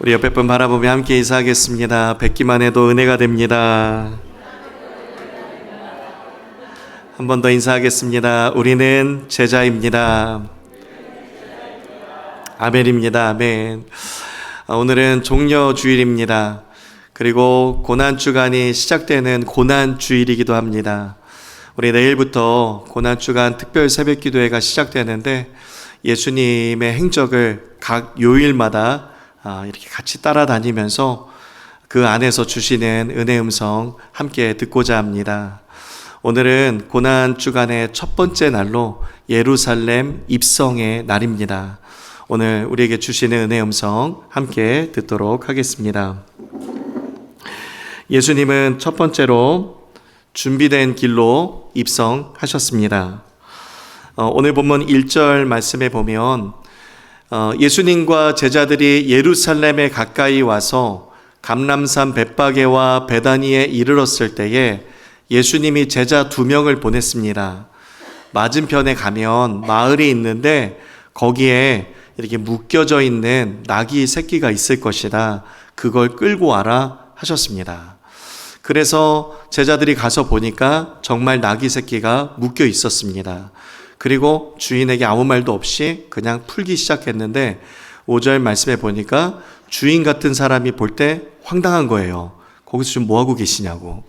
우리 옆에 분 바라보며 함께 인사하겠습니다. 뵙기만 해도 은혜가 됩니다. 한 번 더 인사하겠습니다. 우리는 제자입니다. 아멘입니다. 아멘. 오늘은 종려주일입니다. 그리고 고난주간이 시작되는 고난주일이기도 합니다. 우리 내일부터 고난주간 특별 새벽기도회가 시작되는데 예수님의 행적을 각 요일마다 이렇게 같이 따라다니면서 그 안에서 주시는 은혜 음성 함께 듣고자 합니다. 오늘은 고난주간의 첫 번째 날로 예루살렘 입성의 날입니다. 오늘 우리에게 주시는 은혜 음성 함께 듣도록 하겠습니다. 예수님은 첫 번째로 준비된 길로 입성하셨습니다. 오늘 본문 1절 말씀에 보면 예수님과 제자들이 예루살렘에 가까이 와서 감람산 벳바게와 베다니에 이르렀을 때에 예수님이 제자 2명을 보냈습니다. 맞은편에 가면 마을이 있는데 거기에 이렇게 묶여져 있는 나귀 새끼가 있을 것이다. 그걸 끌고 와라 하셨습니다. 그래서 제자들이 가서 보니까 정말 나귀 새끼가 묶여 있었습니다. 그리고 주인에게 아무 말도 없이 그냥 풀기 시작했는데 5절 말씀에 보니까 주인 같은 사람이 볼 때 황당한 거예요. 거기서 좀 뭐하고 계시냐고.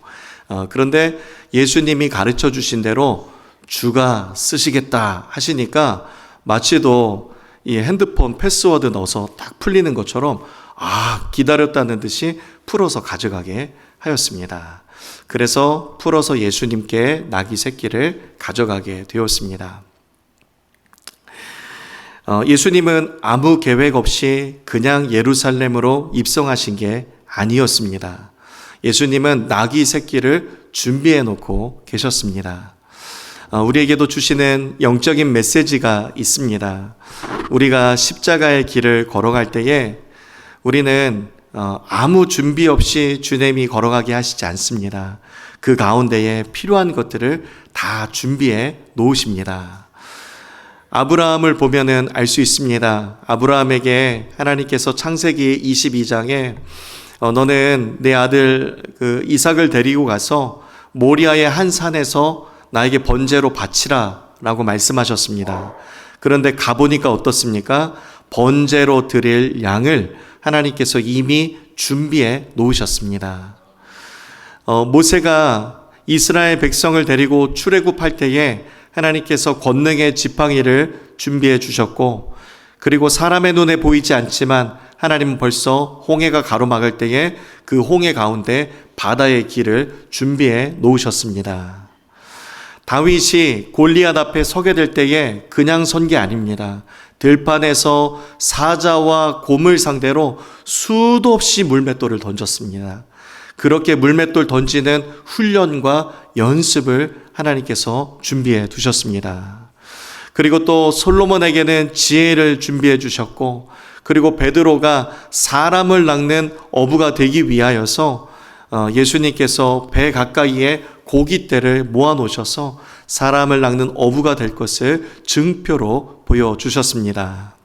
그런데 예수님이 가르쳐 주신 대로 주가 쓰시겠다 하시니까 마치도 이 핸드폰 패스워드 넣어서 딱 풀리는 것처럼 기다렸다는 듯이 풀어서 가져가게 하였습니다. 그래서 풀어서 예수님께 나귀 새끼를 가져가게 되었습니다. 예수님은 아무 계획 없이 그냥 예루살렘으로 입성하신 게 아니었습니다. 예수님은 나귀 새끼를 준비해 놓고 계셨습니다. 우리에게도 주시는 영적인 메시지가 있습니다. 우리가 십자가의 길을 걸어갈 때에 우리는 아무 준비 없이 주님이 걸어가게 하시지 않습니다. 그 가운데에 필요한 것들을 다 준비해 놓으십니다. 아브라함을 보면은 알 수 있습니다. 아브라함에게 하나님께서 창세기 22장에 너는 내 아들 이삭을 데리고 가서 모리아의 한 산에서 나에게 번제로 바치라 라고 말씀하셨습니다. 그런데 가보니까 어떻습니까? 번제로 드릴 양을 하나님께서 이미 준비해 놓으셨습니다. 모세가 이스라엘 백성을 데리고 출애굽할 때에 하나님께서 권능의 지팡이를 준비해 주셨고, 그리고 사람의 눈에 보이지 않지만 하나님은 벌써 홍해가 가로막을 때에 그 홍해 가운데 바다의 길을 준비해 놓으셨습니다. 다윗이 골리앗 앞에 서게 될 때에 그냥 선 게 아닙니다. 들판에서 사자와 곰을 상대로 수도 없이 물맷돌을 던졌습니다. 그렇게 물맷돌 던지는 훈련과 연습을 하나님께서 준비해 두셨습니다. 그리고 또 솔로몬에게는 지혜를 준비해 주셨고, 그리고 베드로가 사람을 낚는 어부가 되기 위하여서 예수님께서 배 가까이에 고깃대를 모아 놓으셔서 사람을 낚는 어부가 될 것을 증표로 보여주셨습니다.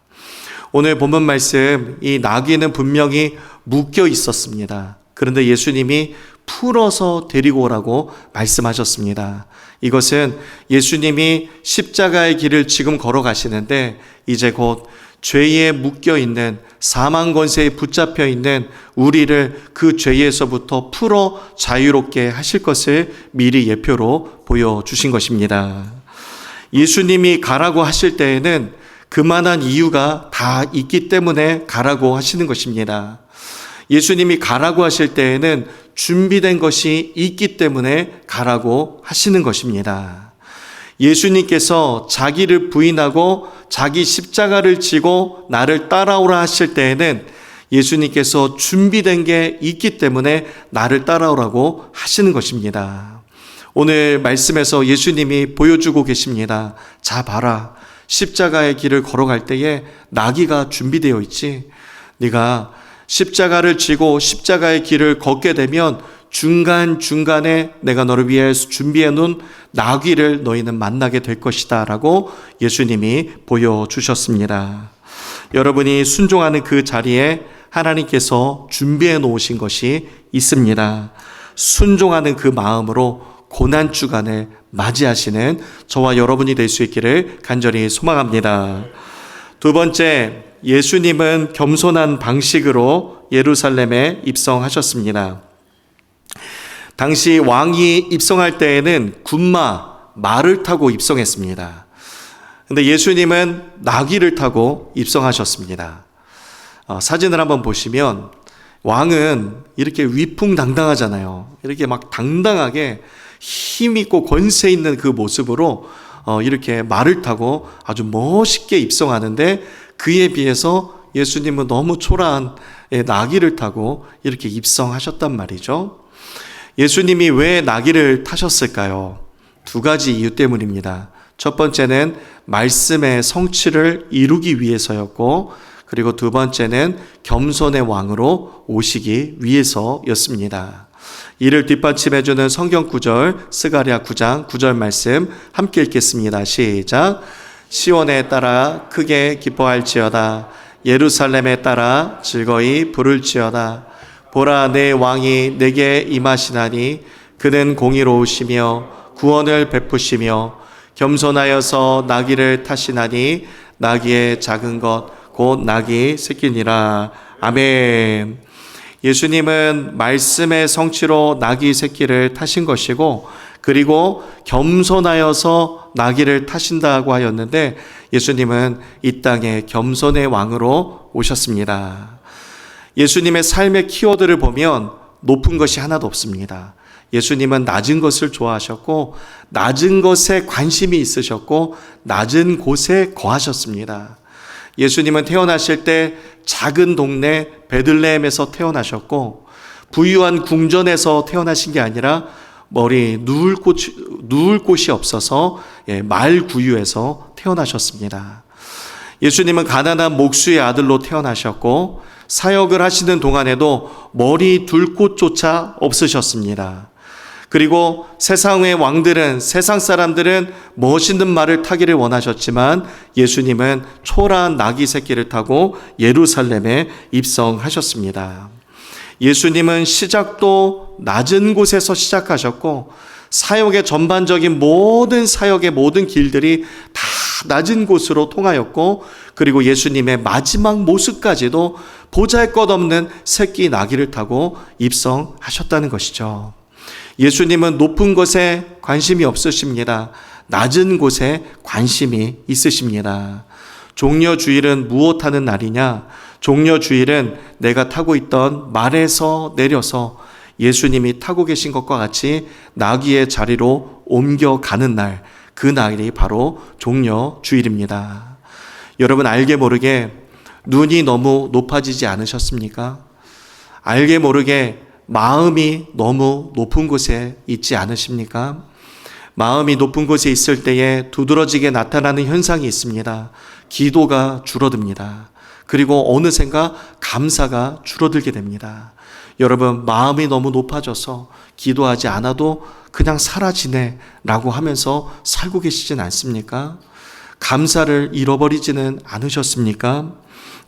오늘 본문 말씀, 이 나귀는 분명히 묶여 있었습니다. 그런데 예수님이 풀어서 데리고 오라고 말씀하셨습니다. 이것은 예수님이 십자가의 길을 지금 걸어가시는데 이제 곧 죄에 묶여있는, 사망 권세에 붙잡혀 있는 우리를 그 죄에서부터 풀어 자유롭게 하실 것을 미리 예표로 보여주신 것입니다. 예수님이 가라고 하실 때에는 그만한 이유가 다 있기 때문에 가라고 하시는 것입니다. 예수님이 가라고 하실 때에는 준비된 것이 있기 때문에 가라고 하시는 것입니다. 예수님께서 자기를 부인하고 자기 십자가를 지고 나를 따라오라 하실 때에는 예수님께서 준비된 게 있기 때문에 나를 따라오라고 하시는 것입니다. 오늘 말씀에서 예수님이 보여주고 계십니다. 자, 봐라. 십자가의 길을 걸어갈 때에 나귀가 준비되어 있지. 네가 십자가를 지고 십자가의 길을 걷게 되면 중간중간에 내가 너를 위해 준비해 놓은 나귀를 너희는 만나게 될 것이다 라고 예수님이 보여주셨습니다. 여러분이 순종하는 그 자리에 하나님께서 준비해 놓으신 것이 있습니다. 순종하는 그 마음으로 고난주간을 맞이하시는 저와 여러분이 될 수 있기를 간절히 소망합니다. 두 번째, 예수님은 겸손한 방식으로 예루살렘에 입성하셨습니다. 당시 왕이 입성할 때에는 말을 타고 입성했습니다. 근데 예수님은 나귀를 타고 입성하셨습니다. 사진을 한번 보시면 왕은 이렇게 위풍당당하잖아요. 이렇게 막 당당하게 힘있고 권세 있는 그 모습으로 이렇게 말을 타고 아주 멋있게 입성하는데, 그에 비해서 예수님은 너무 초라한 나귀를 타고 이렇게 입성하셨단 말이죠. 예수님이 왜 나귀를 타셨을까요? 두 가지 이유 때문입니다. 첫 번째는 말씀의 성취를 이루기 위해서였고, 그리고 두 번째는 겸손의 왕으로 오시기 위해서였습니다. 이를 뒷받침해주는 성경 구절, 스가랴 9장 9절 말씀 함께 읽겠습니다. 시작. 시온에 따라 크게 기뻐할지어다. 예루살렘에 따라 즐거이 부를지어다. 보라, 내 왕이 내게 임하시나니 그는 공의로우시며 구원을 베푸시며 겸손하여서 나귀를 타시나니 나귀의 작은 것 곧 나귀 새끼니라. 아멘. 예수님은 말씀의 성취로 나귀 새끼를 타신 것이고, 그리고 겸손하여서 나귀를 타신다고 하였는데, 예수님은 이 땅에 겸손의 왕으로 오셨습니다. 예수님의 삶의 키워드를 보면 높은 것이 하나도 없습니다. 예수님은 낮은 것을 좋아하셨고, 낮은 것에 관심이 있으셨고, 낮은 곳에 거하셨습니다. 예수님은 태어나실 때 작은 동네 베들레헴에서 태어나셨고, 부유한 궁전에서 태어나신 게 아니라 누울 곳이 없어서 말구유에서 태어나셨습니다. 예수님은 가난한 목수의 아들로 태어나셨고, 사역을 하시는 동안에도 머리 둘 곳조차 없으셨습니다. 그리고 세상의 왕들은, 세상 사람들은 멋있는 말을 타기를 원하셨지만, 예수님은 초라한 나귀 새끼를 타고 예루살렘에 입성하셨습니다. 예수님은 시작도 낮은 곳에서 시작하셨고, 사역의 전반적인 모든 사역의 모든 길들이 다 낮은 곳으로 통하였고, 그리고 예수님의 마지막 모습까지도 보잘것없는 새끼 나귀를 타고 입성하셨다는 것이죠. 예수님은 높은 곳에 관심이 없으십니다. 낮은 곳에 관심이 있으십니다. 종려주일은 무엇하는 날이냐? 종려주일은 내가 타고 있던 말에서 내려서 예수님이 타고 계신 것과 같이 나귀의 자리로 옮겨가는 날, 그 날이 바로 종려주일입니다. 여러분, 알게 모르게 눈이 너무 높아지지 않으셨습니까? 알게 모르게 마음이 너무 높은 곳에 있지 않으십니까? 마음이 높은 곳에 있을 때에 두드러지게 나타나는 현상이 있습니다. 기도가 줄어듭니다. 그리고 어느샌가 감사가 줄어들게 됩니다. 여러분, 마음이 너무 높아져서 기도하지 않아도 그냥 사라지네라고 하면서 살고 계시진 않습니까? 감사를 잃어버리지는 않으셨습니까?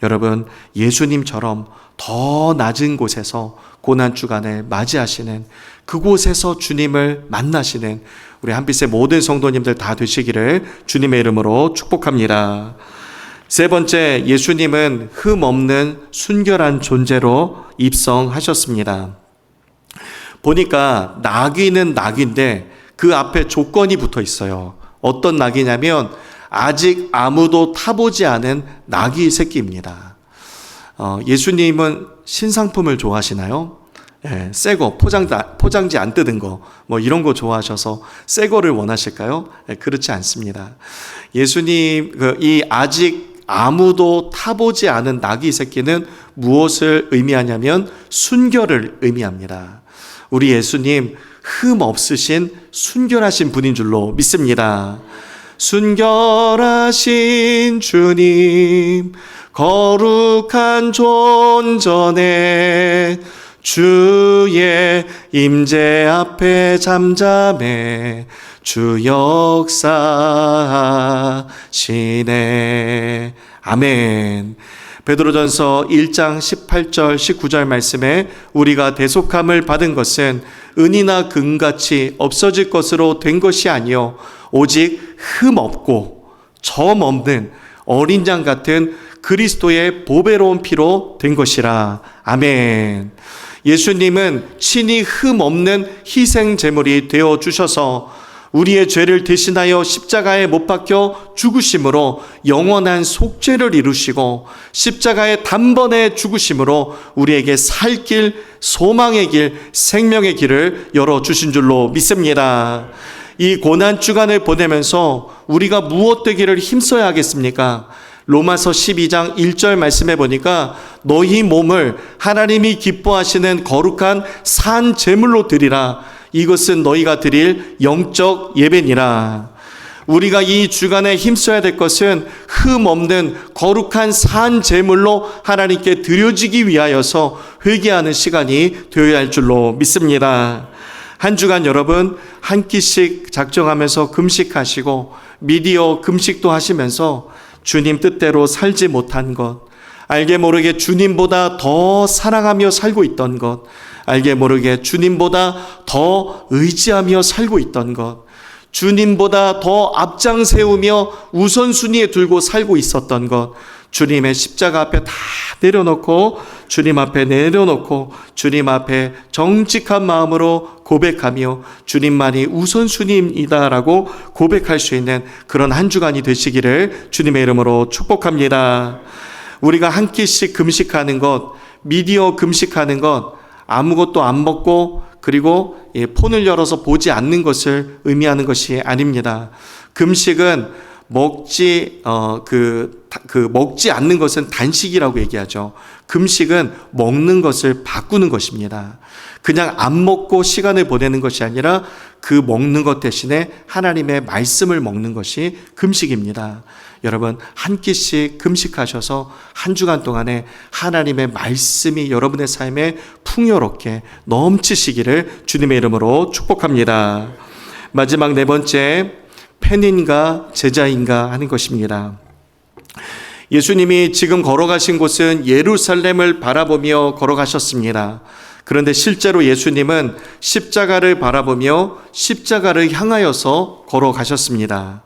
여러분, 예수님처럼 더 낮은 곳에서 고난주간을 맞이하시는, 그곳에서 주님을 만나시는 우리 한빛의 모든 성도님들 다 되시기를 주님의 이름으로 축복합니다. 세 번째, 예수님은 흠없는 순결한 존재로 입성하셨습니다. 보니까 나귀는 나귀인데 그 앞에 조건이 붙어 있어요. 어떤 나귀냐면 아직 아무도 타보지 않은 나귀 새끼입니다. 예수님은 신상품을 좋아하시나요? 새거, 포장지 안 뜯은 거, 이런 거 좋아하셔서 새 거를 원하실까요? 그렇지 않습니다. 예수님, 이 아직 아무도 타보지 않은 나귀 새끼는 무엇을 의미하냐면 순결을 의미합니다. 우리 예수님, 흠 없으신 순결하신 분인 줄로 믿습니다. 순결하신 주님, 거룩한 존전에 주의 임재 앞에 잠잠해 주 역사하시네. 아멘. 베드로전서 1장 18절 19절 말씀에 우리가 대속함을 받은 것은 은이나 금같이 없어질 것으로 된 것이 아니요 오직 흠 없고 점 없는 어린 양 같은 그리스도의 보배로운 피로 된 것이라. 아멘. 예수님은 친히 흠 없는 희생 제물이 되어 주셔서 우리의 죄를 대신하여 십자가에 못 박혀 죽으심으로 영원한 속죄를 이루시고 십자가의 단번에 죽으심으로 우리에게 살 길, 소망의 길, 생명의 길을 열어주신 줄로 믿습니다. 이 고난 주간을 보내면서 우리가 무엇 되기를 힘써야 하겠습니까? 로마서 12장 1절 말씀해 보니까 너희 몸을 하나님이 기뻐하시는 거룩한 산 제물로 드리라. 이것은 너희가 드릴 영적 예배니라. 우리가 이 주간에 힘써야 될 것은 흠 없는 거룩한 산 제물로 하나님께 드려지기 위하여서 회개하는 시간이 되어야 할 줄로 믿습니다. 한 주간 여러분 한 끼씩 작정하면서 금식하시고 미디어 금식도 하시면서 주님 뜻대로 살지 못한 것, 알게 모르게 주님보다 더 사랑하며 살고 있던 것, 알게 모르게 주님보다 더 의지하며 살고 있던 것, 주님보다 더 앞장 세우며 우선순위에 들고 살고 있었던 것, 주님의 십자가 앞에 다 내려놓고 주님 앞에 내려놓고 주님 앞에 정직한 마음으로 고백하며 주님만이 우선순위이다라고 고백할 수 있는 그런 한 주간이 되시기를 주님의 이름으로 축복합니다. 우리가 한 끼씩 금식하는 것, 미디어 금식하는 것, 아무것도 안 먹고 그리고 폰을 열어서 보지 않는 것을 의미하는 것이 아닙니다. 금식은 먹지 않는 것은 단식이라고 얘기하죠. 금식은 먹는 것을 바꾸는 것입니다. 그냥 안 먹고 시간을 보내는 것이 아니라 그 먹는 것 대신에 하나님의 말씀을 먹는 것이 금식입니다. 여러분 한 끼씩 금식하셔서 한 주간 동안에 하나님의 말씀이 여러분의 삶에 풍요롭게 넘치시기를 주님의 이름으로 축복합니다. 마지막 네 번째, 팬인가 제자인가 하는 것입니다. 예수님이 지금 걸어가신 곳은 예루살렘을 바라보며 걸어가셨습니다. 그런데 실제로 예수님은 십자가를 바라보며 십자가를 향하여서 걸어가셨습니다.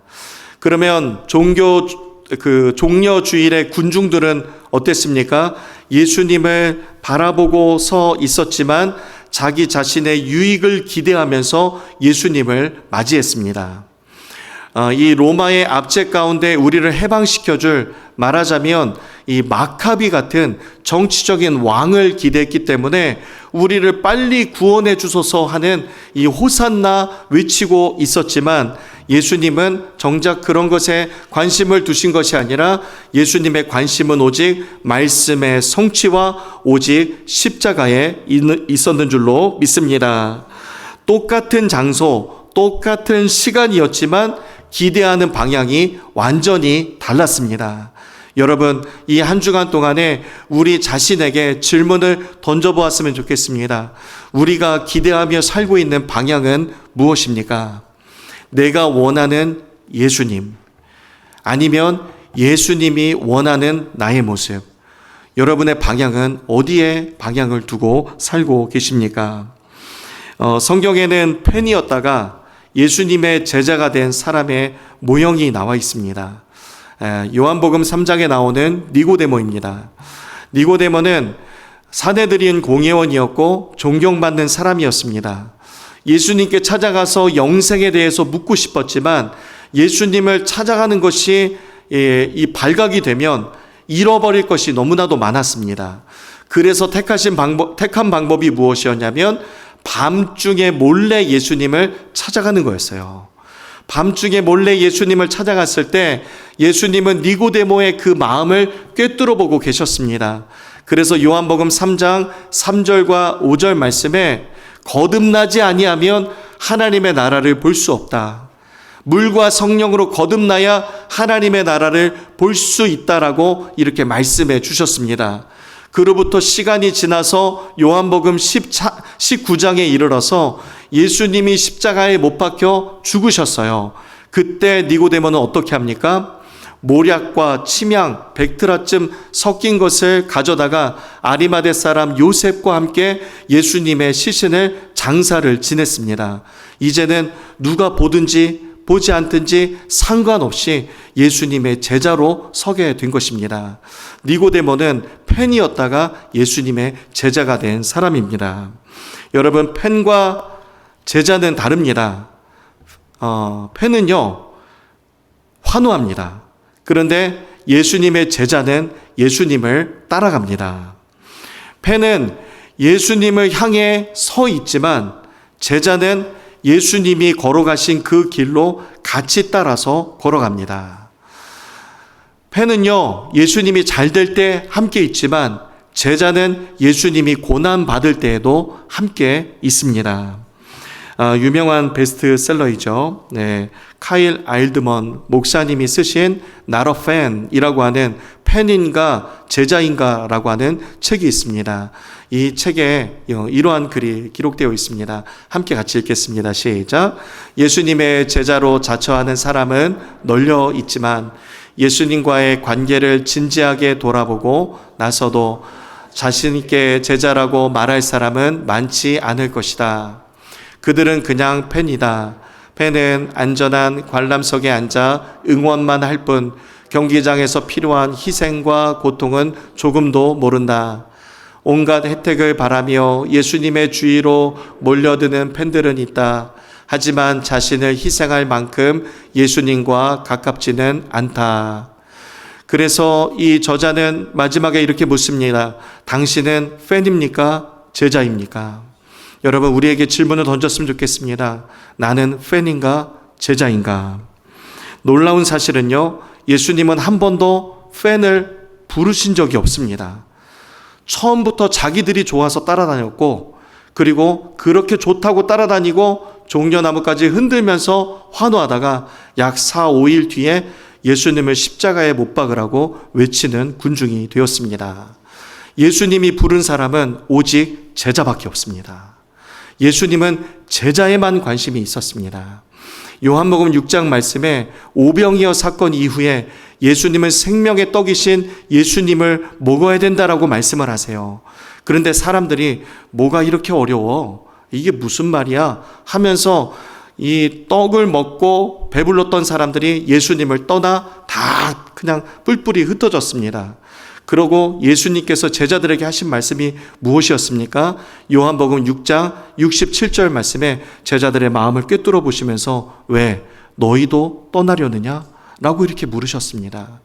그러면 종려주일의 군중들은 어땠습니까? 예수님을 바라보고 서 있었지만 자기 자신의 유익을 기대하면서 예수님을 맞이했습니다. 이 로마의 압제 가운데 우리를 해방시켜줄, 말하자면 이 마카비 같은 정치적인 왕을 기대했기 때문에 우리를 빨리 구원해 주소서 하는 이 호산나 외치고 있었지만 예수님은 정작 그런 것에 관심을 두신 것이 아니라 예수님의 관심은 오직 말씀의 성취와 오직 십자가에 있었는 줄로 믿습니다. 똑같은 장소, 똑같은 시간이었지만 기대하는 방향이 완전히 달랐습니다. 여러분, 이 한 주간 동안에 우리 자신에게 질문을 던져보았으면 좋겠습니다. 우리가 기대하며 살고 있는 방향은 무엇입니까? 내가 원하는 예수님, 아니면 예수님이 원하는 나의 모습. 여러분의 방향은 어디에 방향을 두고 살고 계십니까? 성경에는 팬이었다가 예수님의 제자가 된 사람의 모형이 나와 있습니다. 요한복음 3장에 나오는 니고데모입니다. 니고데모는 사내들인 공회원이었고 존경받는 사람이었습니다. 예수님께 찾아가서 영생에 대해서 묻고 싶었지만 예수님을 찾아가는 것이 이 발각이 되면 잃어버릴 것이 너무나도 많았습니다. 그래서 택한 방법이 무엇이었냐면 밤중에 몰래 예수님을 찾아가는 거였어요. 밤중에 몰래 예수님을 찾아갔을 때 예수님은 니고데모의 그 마음을 꿰뚫어 보고 계셨습니다. 그래서 요한복음 3장 3절과 5절 말씀에 거듭나지 아니하면 하나님의 나라를 볼 수 없다. 물과 성령으로 거듭나야 하나님의 나라를 볼 수 있다라고 이렇게 말씀해 주셨습니다. 그로부터 시간이 지나서 요한복음 19장에 이르러서 예수님이 십자가에 못 박혀 죽으셨어요. 그때 니고데모는 어떻게 합니까? 모략과 침향, 백트라쯤 섞인 것을 가져다가 아리마대 사람 요셉과 함께 예수님의 시신을 장사를 지냈습니다. 이제는 누가 보든지 보지 않든지 상관없이 예수님의 제자로 서게 된 것입니다. 니고데모는 팬이었다가 예수님의 제자가 된 사람입니다. 여러분, 팬과 제자는 다릅니다. 팬은요, 환호합니다. 그런데 예수님의 제자는 예수님을 따라갑니다. 팬은 예수님을 향해 서 있지만 제자는 예수님이 걸어가신 그 길로 같이 따라서 걸어갑니다. 팬은요, 예수님이 잘 될 때 함께 있지만 제자는 예수님이 고난 받을 때에도 함께 있습니다. 유명한 베스트셀러이죠. 네, 카일 아일드먼 목사님이 쓰신 Not a Fan이라고 하는 팬인가 제자인가라고 하는 책이 있습니다. 이 책에 이러한 글이 기록되어 있습니다. 함께 같이 읽겠습니다. 시작. 예수님의 제자로 자처하는 사람은 널려 있지만 예수님과의 관계를 진지하게 돌아보고 나서도 자신 있게 제자라고 말할 사람은 많지 않을 것이다. 그들은 그냥 팬이다. 팬은 안전한 관람석에 앉아 응원만 할 뿐 경기장에서 필요한 희생과 고통은 조금도 모른다. 온갖 혜택을 바라며 예수님의 주위로 몰려드는 팬들은 있다. 하지만 자신을 희생할 만큼 예수님과 가깝지는 않다. 그래서 이 저자는 마지막에 이렇게 묻습니다. 당신은 팬입니까? 제자입니까? 여러분, 우리에게 질문을 던졌으면 좋겠습니다. 나는 팬인가? 제자인가? 놀라운 사실은요, 예수님은 한 번도 팬을 부르신 적이 없습니다. 처음부터 자기들이 좋아서 따라다녔고, 그리고 그렇게 좋다고 따라다니고 종려나무까지 흔들면서 환호하다가 약 4, 5일 뒤에 예수님을 십자가에 못 박으라고 외치는 군중이 되었습니다. 예수님이 부른 사람은 오직 제자밖에 없습니다. 예수님은 제자에만 관심이 있었습니다. 요한복음 6장 말씀에 오병이어 사건 이후에 예수님은 생명의 떡이신 예수님을 먹어야 된다라고 말씀을 하세요. 그런데 사람들이 뭐가 이렇게 어려워? 이게 무슨 말이야? 하면서 이 떡을 먹고 배불렀던 사람들이 예수님을 떠나 다 그냥 뿔뿔이 흩어졌습니다. 그러고 예수님께서 제자들에게 하신 말씀이 무엇이었습니까? 요한복음 6장 67절 말씀에 제자들의 마음을 꿰뚫어 보시면서 왜 너희도 떠나려느냐? 라고 이렇게 물으셨습니다.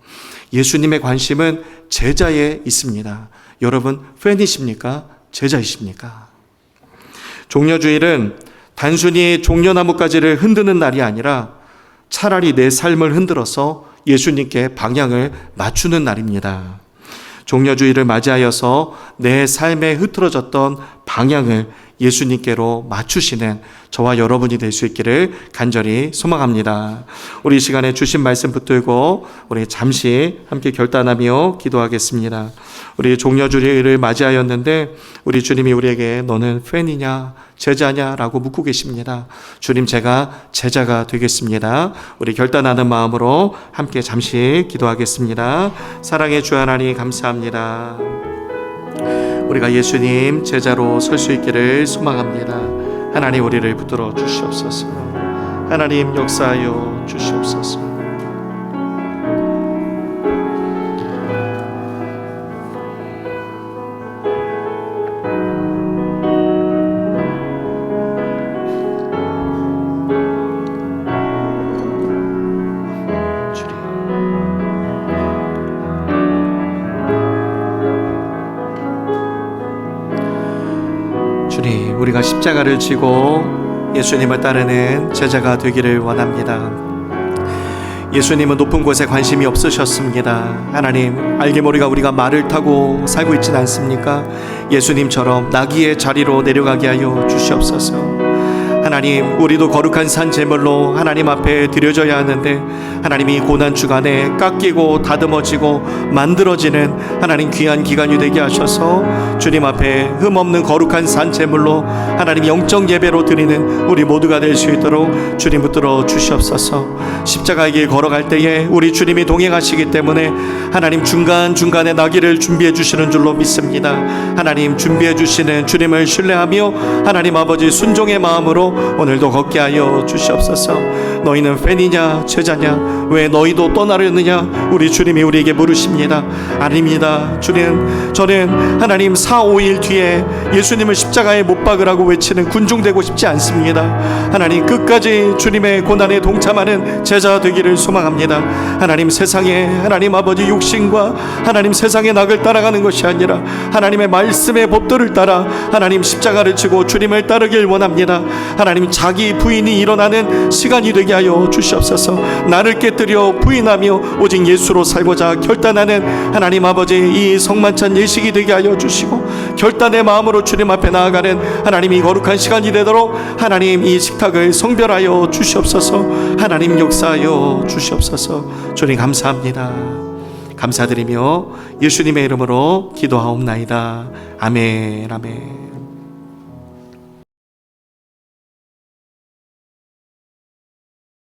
예수님의 관심은 제자에 있습니다. 여러분, 팬이십니까? 제자이십니까? 종려주일은 단순히 종려나무가지를 흔드는 날이 아니라 차라리 내 삶을 흔들어서 예수님께 방향을 맞추는 날입니다. 종려주일을 맞이하여서 내 삶에 흐트러졌던 방향을 예수님께로 맞추시는 저와 여러분이 될 수 있기를 간절히 소망합니다. 우리 이 시간에 주신 말씀 붙들고 우리 잠시 함께 결단하며 기도하겠습니다. 우리 종려주일을 맞이하였는데 우리 주님이 우리에게 너는 팬이냐 제자냐라고 묻고 계십니다. 주님, 제가 제자가 되겠습니다. 우리 결단하는 마음으로 함께 잠시 기도하겠습니다. 사랑의 주 하나님, 감사합니다. 우리가 예수님 제자로 설 수 있기를 소망합니다. 하나님, 우리를 붙들어 주시옵소서. 하나님, 역사하여 주시옵소서. 주님, 우리가 십자가를 지고 예수님을 따르는 제자가 되기를 원합니다. 예수님은 높은 곳에 관심이 없으셨습니다. 하나님, 알게 모르게 우리가 말을 타고 살고 있진 않습니까? 예수님처럼 나귀의 자리로 내려가게 하여 주시옵소서. 하나님, 우리도 거룩한 산 제물로 하나님 앞에 드려져야 하는데 하나님이 고난 주간에 깎이고 다듬어지고 만들어지는 하나님 귀한 기간이 되게 하셔서 주님 앞에 흠없는 거룩한 산 제물로 하나님 영적 예배로 드리는 우리 모두가 될 수 있도록 주님 붙들어 주시옵소서. 십자가의 길 걸어갈 때에 우리 주님이 동행하시기 때문에 하나님 중간중간에 나귀를 준비해 주시는 줄로 믿습니다. 하나님 준비해 주시는 주님을 신뢰하며 하나님 아버지 순종의 마음으로 오늘도 걷게 하여 주시옵소서. 너희는 팬이냐 제자냐, 왜 너희도 떠나려느냐, 우리 주님이 우리에게 물으십니다. 아닙니다. 저는 하나님 4, 5일 뒤에 예수님을 십자가에 못 박으라고 외치는 군중되고 싶지 않습니다. 하나님 끝까지 주님의 고난에 동참하는 제자 되기를 소망합니다. 하나님 세상에 하나님 아버지 욕심과 하나님 세상의 낙을 따라가는 것이 아니라 하나님의 말씀의 법도를 따라 하나님 십자가를 지고 주님을 따르길 원합니다. 하나님 자기 부인이 일어나는 시간이 되게 하여 주시옵소서. 나를 깨뜨려 부인하며 오직 예수로 살고자 결단하는 하나님 아버지 이 성만찬 예식이 되게 하여 주시고 결단의 마음으로 주님 앞에 나아가는 하나님이 거룩한 시간이 되도록 하나님 이 식탁을 성별하여 주시옵소서. 하나님 역사하여 주시옵소서. 주님 감사합니다. 감사드리며 예수님의 이름으로 기도하옵나이다. 아멘. 아멘.